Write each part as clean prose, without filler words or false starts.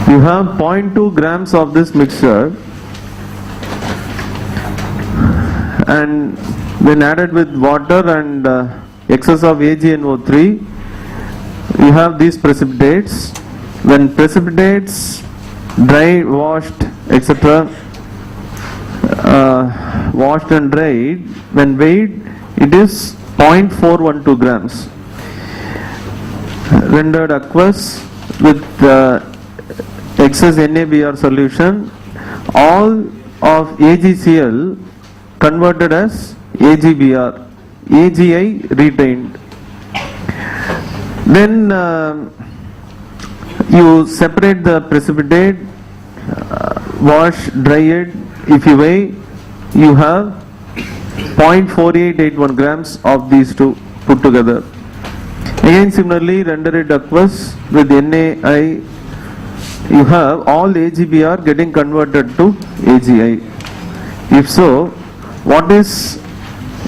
You have 0.2 grams of this mixture, and when added with water and excess of AgNO3, you have these precipitates. When precipitates, dry, washed, etc., washed and dried, when weighed, it is 0.412 grams. Rendered aqueous with excess NaBr solution, all of AgCl converted as AgBr, AgI retained. Then you separate the precipitate, wash, dry it. If you weigh, you have 0.4881 grams of these two put together. Again, similarly, render it aqueous with NaI. You have all AgBr getting converted to AgI. If so, what is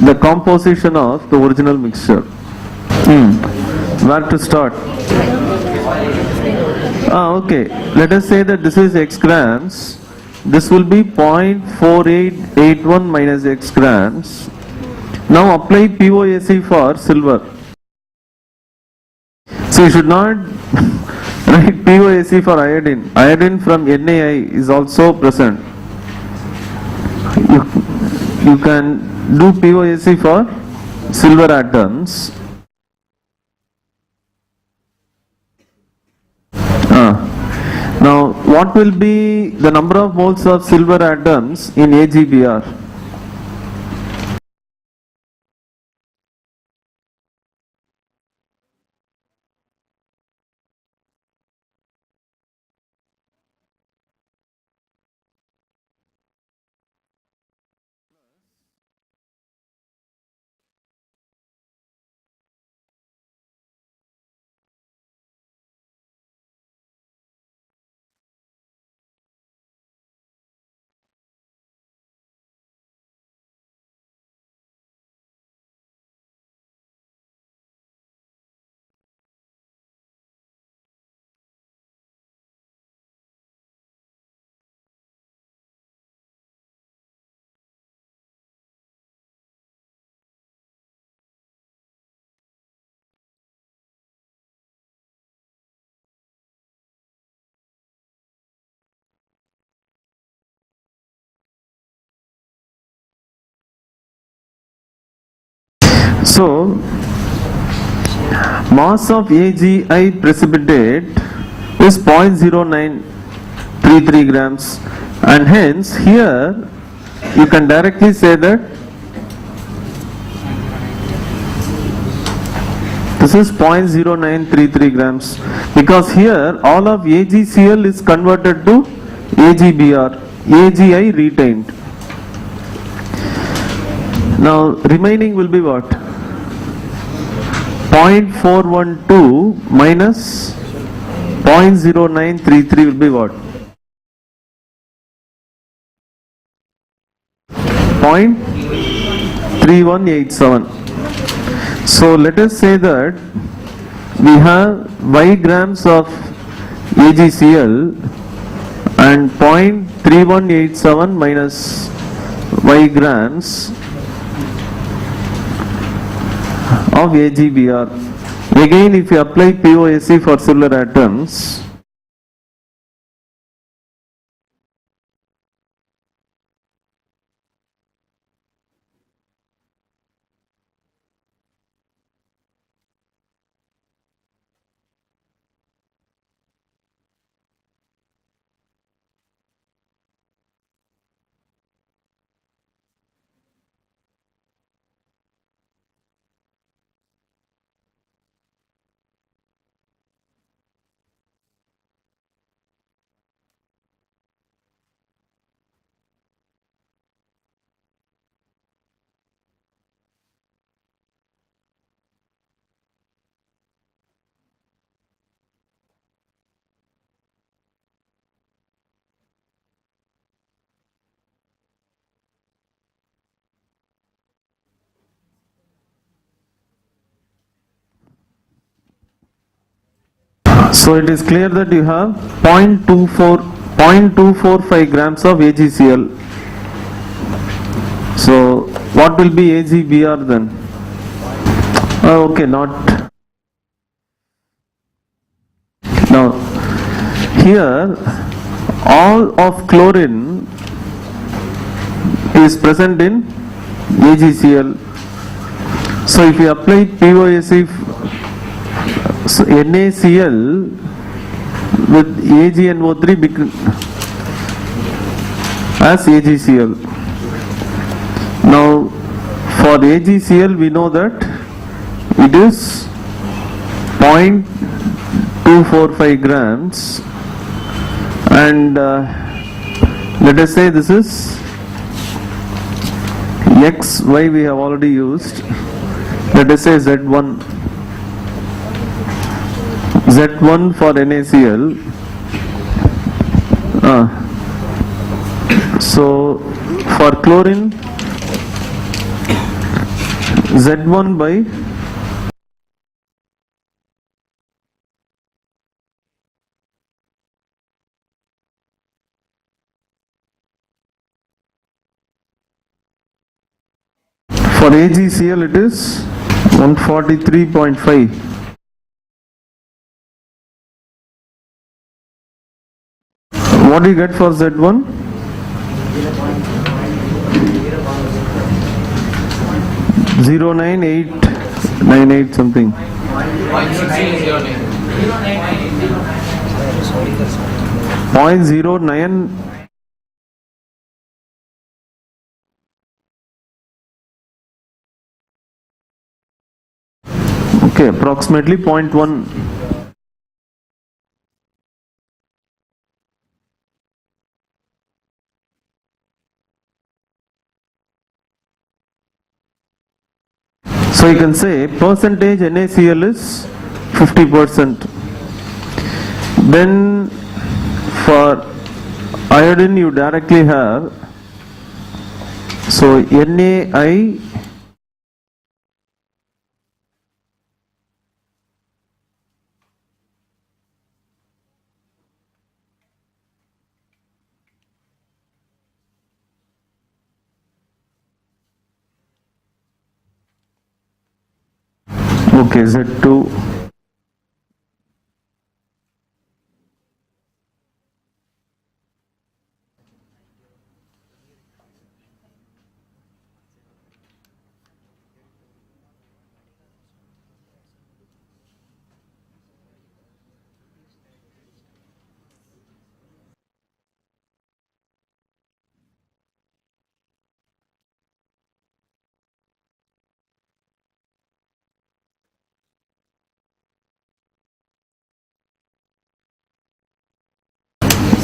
the composition of the original mixture? Where to start? Okay, let us say that this is x grams. This will be 0.4881 minus x grams. Now apply POAC for silver. So you should not write POAC for iodine. Iodine from NaI is also present. You can do POAC for silver atoms. Now, what will be the number of moles of silver atoms in AgBr? So, mass of AgI precipitate is 0.0933 grams, and hence here you can directly say that this is 0.0933 grams, because here all of AgCl is converted to AgBr, AgI retained. Now remaining will be what? 0.412 minus 0.0933 will be what? 0.3187. So let us say that we have y grams of AgCl and 0.3187 minus y grams of AgBr. Again, if you apply POAC for silver atoms, So it is clear that you have 0.245 grams of AgCl. So what will be AgBr then? Okay, not. Now here all of chlorine is present in AgCl. So if you apply POSE, so NaCl with AgNO3 as AgCl. Now for AgCl we know that it is 0.245 grams, and let us say this is X, Y we have already used. Let us say Z1 for NaCl. So for chlorine, Z1 by for AgCl it is 143.5. What do you get for Z1? 0.9898 something. 0.09. Okay, approximately 0.1. So you can say percentage NaCl is 50%. Then for iodine you directly have, so NaI okay, Z2.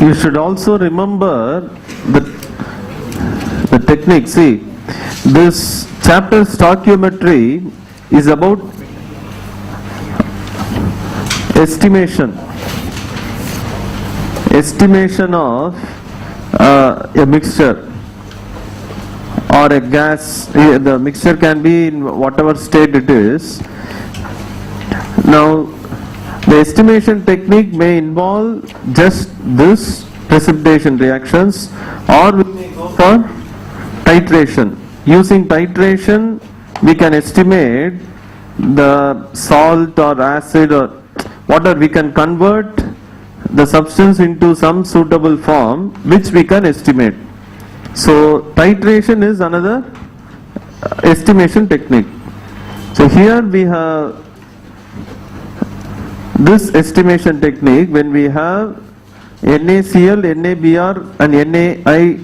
You should also remember the technique. See, this chapter stoichiometry is about estimation of a mixture or a gas. The mixture can be in whatever state it is. Now the estimation technique may involve just this precipitation reactions, or we may go for titration. Using titration we can estimate the salt or acid or whatever, we can convert the substance into some suitable form which we can estimate. So titration is another estimation technique. So here we have this estimation technique when we have NaCl, NaBr and NaI,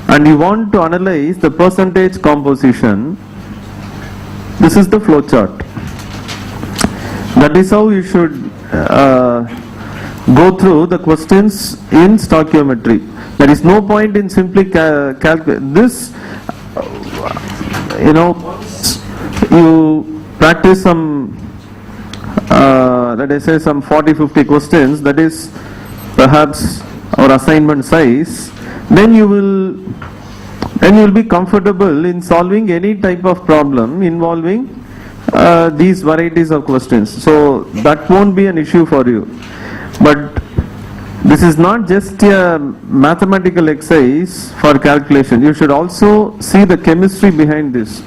and you want to analyze the percentage composition. This is the flow chart. That is how you should go through the questions in stoichiometry. There is no point in simply calculate this. You practice some let us say some 40-50 questions, that is perhaps our assignment size, then you will be comfortable in solving any type of problem involving these varieties of questions. So that won't be an issue for you. But this is not just a mathematical exercise for calculation. You should also see the chemistry behind this.